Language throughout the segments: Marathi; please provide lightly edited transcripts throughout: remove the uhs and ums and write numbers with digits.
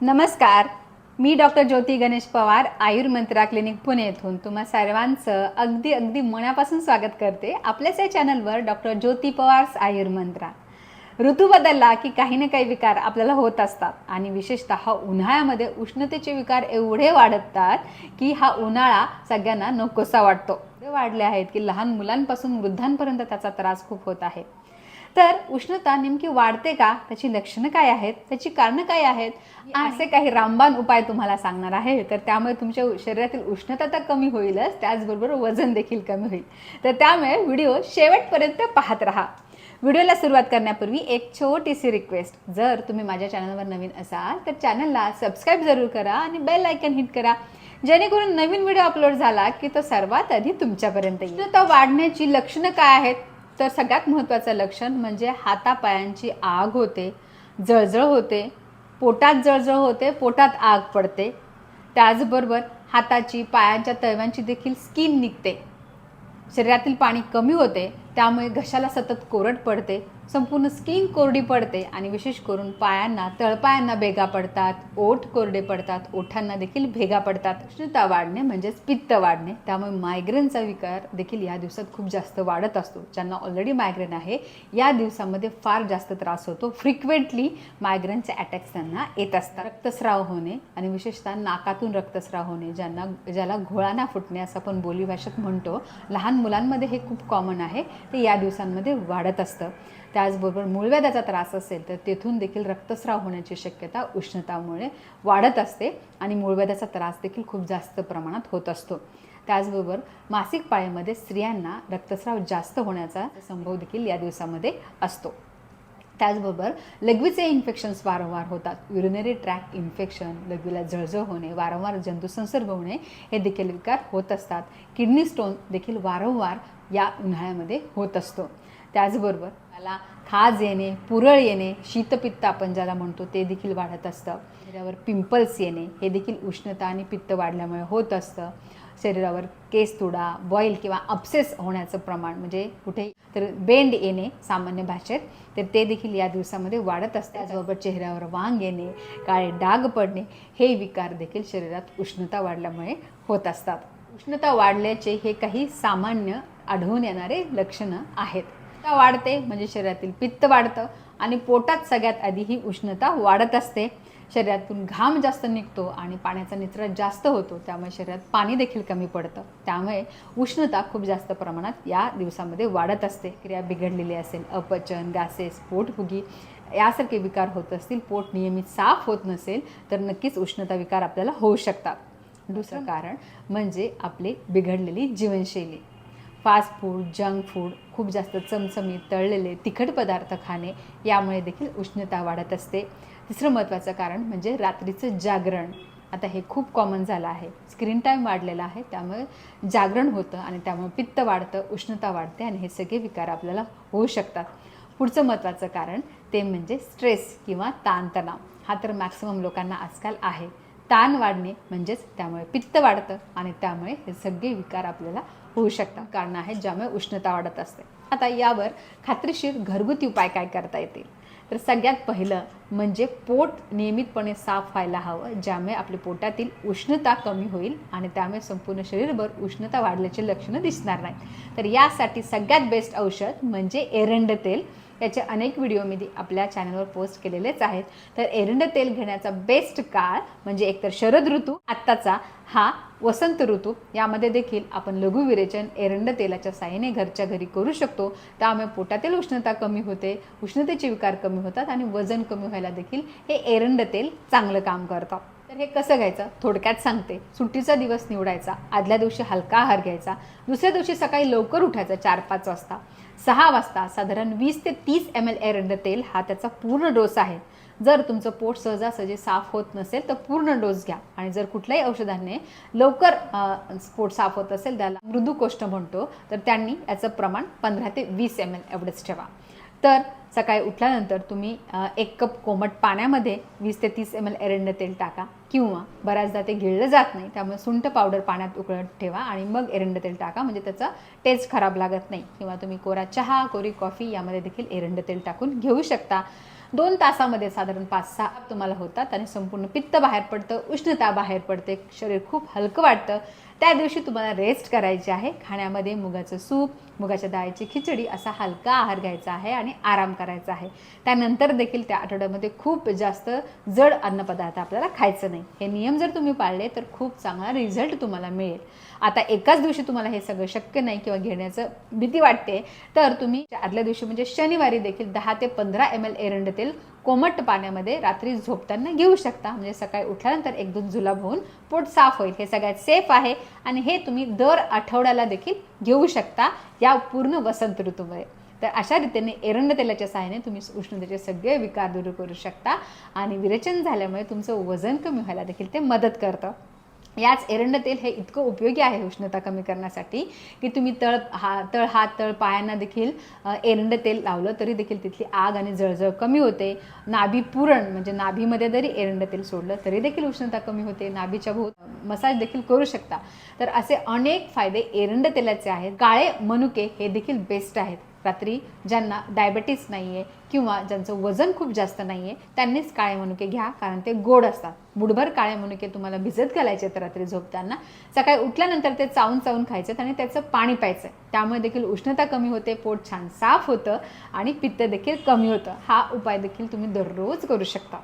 नमस्कार. मी डॉक्टर ज्योती गणेश पवार, आयुर्मंत्रा क्लिनिक पुणे येथून तुम्हा सर्वांचं अगदी मनापासून स्वागत करते आपल्याच या चॅनलवर डॉक्टर ज्योती पवार्स आयुर्मंत्रा. ऋतू बदलला की काही ना काही विकार आपल्याला होत असतात आणि विशेषतः उन्हाळ्यामध्ये उष्णतेचे विकार एवढे वाढतात की हा उन्हाळा सगळ्यांना नकोसा वाटतो. एवढे वाढले आहेत की लहान मुलांपासून वृद्धांपर्यंत त्याचा त्रास खूप होत आहे. तर उष्णता नेमकी वाढते का, त्याची लक्षणं काय आहेत, त्याची कारणं काय आहेत, असे काही रामबाण उपाय तुम्हाला सांगणार आहे. तर त्यामुळे तुमच्या शरीरातील उष्णता तर कमी होईलच, त्याचबरोबर वजन देखील कमी होईल. तर त्यामुळे व्हिडिओ शेवटपर्यंत पाहत राहा. व्हिडिओला सुरुवात करण्यापूर्वी एक छोटीशी रिक्वेस्ट, जर तुम्ही माझ्या चॅनलवर नवीन असाल तर चॅनलला सबस्क्राईब जरूर करा आणि बेल आयकन हिट करा, जेणेकरून नवीन व्हिडिओ अपलोड झाला की तो सर्वात आधी तुमच्यापर्यंत येईल. उष्णता वाढण्याची लक्षणं काय आहेत, तर सगळ्यात महत्त्वाचं लक्षण म्हणजे हातापायांची आग होते, जळजळ होते, पोटात जळजळ होते, पोटात आग पडते. त्याचबरोबर हाताची पायांच्या तळव्यांची देखील स्किन निघते, शरीरातील पाणी कमी होते, त्यामुळे घशाला सतत कोरड पडते, संपूर्ण स्किन कोरडी पडते आणि विशेष करून पायांना, तळपायांना भेगा पडतात, ओठ कोरडे पडतात, ओठांना देखील भेगा पडतात. उष्णता वाढणे म्हणजेच पित्त वाढणे, त्यामुळे मायग्रेनचा विकार देखील या दिवसात खूप जास्त वाढत असतो. ज्यांना ऑलरेडी मायग्रेन आहे या दिवसामध्ये फार जास्त त्रास होतो. फ्रिक्वेंटली मायग्रेनचे अटॅक्स त्यांना येत असतात. रक्तस्राव होणे आणि विशेषतः नाकातून रक्तस्राव होणे, ज्याला घोळाना फुटणे असं आपण बोलीभाषेत म्हणतो, लहान मुलांमध्ये हे खूप कॉमन आहे, ते या दिवसांमध्ये वाढत असतं. त्याचबरोबर मूळव्याधाचा त्रास असेल तर तेथून देखील रक्तस्राव होण्याची शक्यता उष्णतामुळे वाढत असते आणि मूळव्याधाचा त्रास देखील खूप जास्त प्रमाणात होत असतो. त्याचबरोबर मासिक पाळीमध्ये स्त्रियांना रक्तस्राव जास्त होण्याचा संभव देखील या दिवसामध्ये असतो. त्याचबरोबर लघवीचे इन्फेक्शन्स वारंवार होतात. युरिनरी ट्रॅक इन्फेक्शन, लघवीला जळजळ होणे, वारंवार जंतुसंसर्ग होणे हे देखील विकार होत असतात. किडनी स्टोन देखील वारंवार या उन्हाळ्यामध्ये होत असतो. त्याचबरोबर त्याला खाज येणे, पुरळ येणे, शीतपित्त आपण ज्याला म्हणतो ते देखील वाढत असतं. शरीरावर पिंपल्स येणे हे देखील उष्णता आणि पित्त वाढल्यामुळे होत असतं. शरीरावर केस तुडा, बॉईल किंवा अपसेस होण्याचं प्रमाण, म्हणजे कुठे तर बेंड येणे सामान्य भाषेत, तर ते देखील या दिवसामध्ये वाढत असते. त्याचबरोबर चेहऱ्यावर वांग येणे, काळे डाग पडणे हे विकार देखील शरीरात उष्णता वाढल्यामुळे होत असतात. उष्णता वाढल्याचे हे काही सामान्य आढळून येणारे लक्षणं आहेत. उष्णता वाढते म्हणजे शरीरातील पित्त वाढतं आणि पोटात सगळ्यात आधी ही उष्णता वाढत असते. शरीरातून घाम जास्त निघतो आणि पाण्याचा निचरा जास्त होतो, त्यामुळे शरीरात पाणी देखील कमी पडतं. त्यामुळे उष्णता खूप जास्त प्रमाणात या दिवसामध्ये वाढत असते. क्रिया बिघडलेली असेल, अपचन, गासेस, पोटफुगी यासारखे विकार होत असतील, पोट नियमित साफ होत नसेल तर नक्कीच उष्णता विकार आपल्याला होऊ शकतात. दुसरं कारण म्हणजे आपली बिघडलेली जीवनशैली. फास्ट फूड, जंक फूड, खूप जास्त चमचमीत, तळलेले, तिखट पदार्थ खाणे यामुळे देखील उष्णता वाढत असते. तिसरं महत्त्वाचं कारण म्हणजे रात्रीचं जागरण. आता हे खूप कॉमन झालं आहे. स्क्रीन टाईम वाढलेला आहे, त्यामुळे जागरण होतं आणि त्यामुळे पित्त वाढतं, उष्णता वाढते आणि हे सगळे विकार आपल्याला होऊ शकतात. पुढचं महत्त्वाचं कारण ते म्हणजे स्ट्रेस किंवा ताणतणाव. हा तर मॅक्सिमम लोकांना आजकाल आहे. ताण वाढणे म्हणजेच त्यामुळे पित्त वाढतं आणि त्यामुळे हे सगळे विकार आपल्याला होऊ शकतात. कारण आहेत ज्यामुळे उष्णता वाढत असते. आता यावर खात्रीशीर घरगुती उपाय काय करता येतील, तर सगळ्यात पहिलं म्हणजे पोट नियमितपणे साफ व्हायला हवं, ज्यामुळे आपल्या पोटातील उष्णता कमी होईल आणि त्यामुळे संपूर्ण शरीरभर उष्णता वाढल्याची लक्षणं दिसणार नाहीत. तर यासाठी सगळ्यात बेस्ट औषध म्हणजे एरंड तेल. याचे अनेक व्हिडिओ मी आपल्या चॅनलवर पोस्ट केलेलेच आहेत. तर एरंड तेल घेण्याचा बेस्ट काळ म्हणजे एकतर शरद ऋतू, आत्ताचा हा वसंत ऋतू. यामध्ये देखील आपण लघुविरेचन एरंड तेलाच्या साहाय्याने घरच्या घरी करू शकतो. त्यामुळे पोटातील उष्णता कमी होते, उष्णतेचे विकार कमी होतात आणि वजन कमी व्हायला देखील हे एरंड तेल चांगलं काम करतं. तर हे कसं घ्यायचं थोडक्यात सांगते. सुट्टीचा दिवस निवडायचा, आदल्या दिवशी हलका आहार घ्यायचा, दुसऱ्या दिवशी सकाळी लवकर उठायचं 4-5 वाजता, 6 वाजता साधारण 20 ते 30 ml एरंड तेल हा त्याचा पूर्ण डोस आहे. जर तुमचं पोट सहजासहजी साफ होत नसेल तर पूर्ण डोस घ्या आणि जर कुठल्याही औषधाने लवकर पोट साफ होत असेल, त्याला मृदुकोष्ठ म्हणतो, तर त्यांनी याचं प्रमाण 15 ते 20 ml एवढंच ठेवा. तर सकाळी उठल्यानंतर तुम्ही 1 कप कोमट पाण्यामध्ये 20 ते 30 ml एरंड तेल टाका, किंवा बऱ्याचदा ते गिळलं जात नाही, त्यामुळे सुंठ पावडर पाण्यात उकळत ठेवा आणि मग एरंड तेल टाका, म्हणजे त्याचा टेस्ट खराब लागत नाही. किंवा तुम्ही कोरा चहा, कोरी कॉफी यामध्ये देखील एरंड तेल टाकून घेऊ शकता. 2 तासामध्ये साधारण 5-6 तुम्हाला होतात आणि संपूर्ण पित्त बाहेर पडतं, उष्णता बाहेर पडते, शरीर खूप हलकं वाटतं. त्या दिवशी तुम्हाला रेस्ट करायची आहे. खाण्यामध्ये मुगाचं सूप, मुगाच्या डाळीची खिचडी असा हलका आहार घ्यायचा आहे आणि आराम करायचा आहे. त्यानंतर देखील त्या आठवड्यामध्ये खूप जास्त जड अन्नपदार्थ आपल्याला खायचं नाही. हे नियम जर तुम्ही पाळले तर खूप चांगला रिझल्ट तुम्हाला मिळेल. आता एकाच दिवशी तुम्हाला हे सगळं शक्य नाही किंवा घेण्याचं भीती वाटते, तर तुम्ही आदल्या दिवशी म्हणजे शनिवारी देखील 10 ते 15 ml एरंड तेल कोमट पाण्यामध्ये रात्री झोपताना घेऊ शकता. म्हणजे सकाळी उठल्यानंतर 1-2 जुलाब होऊन पोट साफ होईल. हे सगळ्यात सेफ आहे आणि हे तुम्ही दर आठवड्याला देखील घेऊ शकता या पूर्ण वसंत ऋतूमध्ये. तर अशा रीतीने एरंड तेलाच्या सहाय्याने तुम्ही उष्णतेचे सगळे विकार दूर करू शकता आणि विरेचन झाल्यामुळे तुमचं वजन कमी व्हायला देखील ते मदत करतं. याच एरंड तेल हे इतकं उपयोगी आहे उष्णता कमी करण्यासाठी की तुम्ही तळ पायांना देखील एरंड तेल लावलं तरी देखील तिथली आग आणि जळजळ कमी होते. नाभी पुरण म्हणजे नाभीमध्ये जरी एरंड तेल सोडलं तरी देखील उष्णता कमी होते. नाभीच्या भोवती मसाज देखील करू शकता. तर असे अनेक फायदे एरंड तेलाचे आहेत. काळे मनुके हे देखील बेस्ट आहेत. रात्री ज्यांना डायबिटीस नाही आहे किंवा ज्यांचं वजन खूप जास्त नाही आहे त्यांनीच काळे मनुके घ्या, कारण ते गोड असतात. बुडभर काळे मनुके तुम्हाला भिजत घालायचे तर रात्री झोपताना सकाळी उठल्यानंतर ते चावून चावून खायचं आणि त्याचं पाणी प्यायचं. त्यामुळे देखील उष्णता कमी होते, पोट छान साफ होतं आणि पित्त देखील कमी होतं. हा उपाय देखील तुम्ही दररोज करू शकता.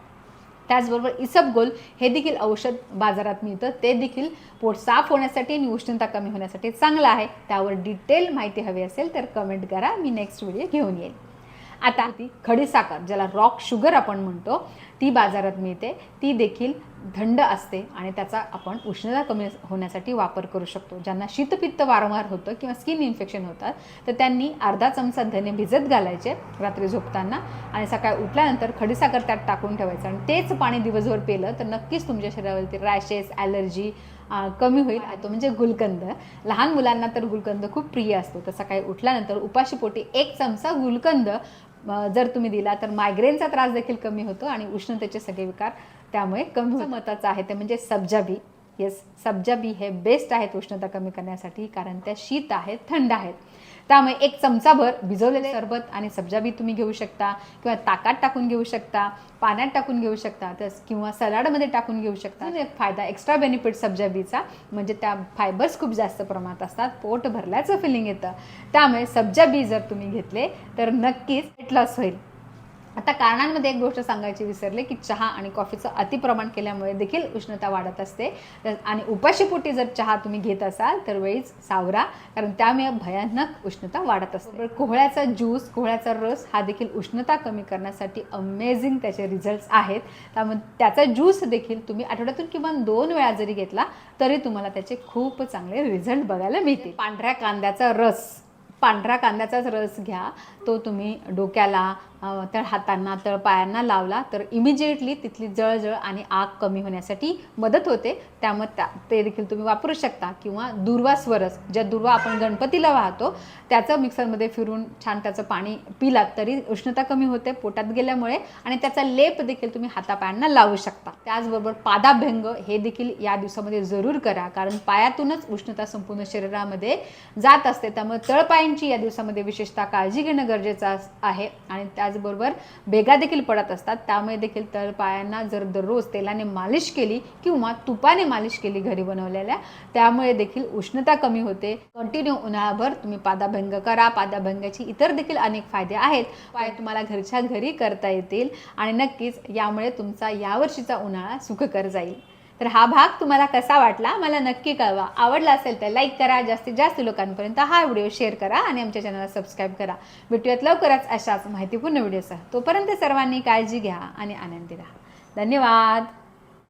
त्याचबरोबर इसबगोल हे देखील औषध बाजारात मिळतं. ते देखील पोट साफ होण्यासाठी आणि उष्णता कमी होण्यासाठी चांगलं आहे. त्यावर डिटेल माहिती हवी असेल तर कमेंट करा, मी नेक्स्ट व्हिडिओ घेऊन येईल. आता ती खडीसाखर ज्याला रॉक शुगर आपण म्हणतो ती बाजारात मिळते. ती देखील थंड असते आणि त्याचा आपण उष्णता कमी होण्यासाठी वापर करू शकतो. ज्यांना शीतपित्त वारंवार होतं किंवा स्किन इन्फेक्शन होतात तर त्यांनी अर्धा चमचा धने भिजत घालायचे रात्री झोपताना आणि सकाळी उठल्यानंतर खडीसाखर त्यात टाकून ठेवायचं आणि तेच पाणी दिवसभर पिलं तर नक्कीच तुमच्या शरीरावरती रॅशेस, ॲलर्जी कमी होईल. तो म्हणजे गुलकंद. लहान मुलांना तर गुलकंद खूप प्रिय असतो. तर सकाळी उठल्यानंतर उपाशीपोटी 1 चमचा गुलकंद जर तुम्ही दिला तर मायग्रेनचा त्रास देखील कमी होतो आणि उष्णतेचे सगळे विकार त्यामुळे कमी मताचं आहे ते म्हणजे सब्जा बी. येस, सब्जा बी हे बेस्ट आहेत उष्णता कमी करण्यासाठी, कारण त्या शीत आहेत, थंड आहेत. त्यामुळे 1 चमचाभर भिजवलेले सरबत आणि सब्जा बी तुम्ही घेऊ शकता किंवा ताकात टाकून घेऊ शकता, पाण्यात टाकून घेऊ शकता किंवा सलाडमध्ये टाकून घेऊ शकता. एक फायदा एक्स्ट्रा बेनिफिट सब्जा बीचा म्हणजे त्या फायबर्स खूप जास्त प्रमाणात असतात, पोट भरल्याचं फिलिंग येतं. त्यामुळे सब्जा बी जर तुम्ही घेतले तर नक्कीच वेट लॉस होईल. आता कारणांमध्ये एक गोष्ट सांगायची विसरले की चहा आणि कॉफीचं अतिप्रमाण केल्यामुळे देखील उष्णता वाढत असते. आणि उपाशीपोटी जर चहा तुम्ही घेत असाल तर वेळीच सावरा, कारण त्यामुळे भयानक उष्णता वाढत असते. कोहळ्याचा ज्यूस, कोहळ्याचा रस हा देखील उष्णता कमी करण्यासाठी अमेझिंग त्याचे रिझल्ट्स आहेत. त्यामुळे त्याचा ज्यूस देखील तुम्ही आठवड्यातून किमान 2 वेळा जरी घेतला तरी तुम्हाला त्याचे खूप चांगले रिझल्ट बघायला मिळतील. पांढऱ्या कांद्याचाच रस घ्या. तो तुम्ही डोक्याला, तळ हातांना, तळ पायांना लावला तर इमिजिएटली तिथली जळजळ आणि आग कमी होण्यासाठी मदत होते. त्यामुळे ते देखील तुम्ही वापरू शकता. किंवा दुर्वा स्वरस, ज्या दुर्वा आपण गणपतीला वाहतो त्याचं मिक्सरमध्ये फिरून छान त्याचं पाणी पिलात तरी उष्णता कमी होते पोटात गेल्यामुळे आणि त्याचा लेप देखील तुम्ही हातापायांना लावू शकता. त्याचबरोबर पादाभ्यंग हे देखील या दिवसामध्ये जरूर करा, कारण पायातूनच उष्णता संपूर्ण शरीरामध्ये जात असते. त्यामुळे तळपायांची या दिवसामध्ये विशेषतः काळजी घेणं गरजेचं आहे. आणि त्याचबरोबर भेगा देखील पडत असतात, त्यामुळे देखील तळपायांना जर दररोज तेलाने मालिश केली किंवा तुपाने मालिश केली घरी बनवलेल्या, त्यामुळे देखील उष्णता कमी होते. कंटिन्यू उन्हाळाभर तुम्ही पादाभंग करा. पादाभंगाची इतर देखील अनेक फायदे आहेत. पाय तुम्हाला घरच्या घरी करता येतील आणि नक्कीच यामुळे तुमचा यावर्षीचा उन्हाळा सुखकर जाईल. तर हा भाग तुम्हाला कसा वाटला मला नक्की कळवा. आवडला असेल तर लाईक करा, जास्तीत जास्त लोकांपर्यंत हा व्हिडिओ शेअर करा आणि आमच्या चॅनलला सबस्क्राईब करा. भेटूयात लवकरच अशाच माहितीपूर्ण व्हिडिओसह. तोपर्यंत सर्वांनी काळजी घ्या आणि आनंदी राहा. धन्यवाद.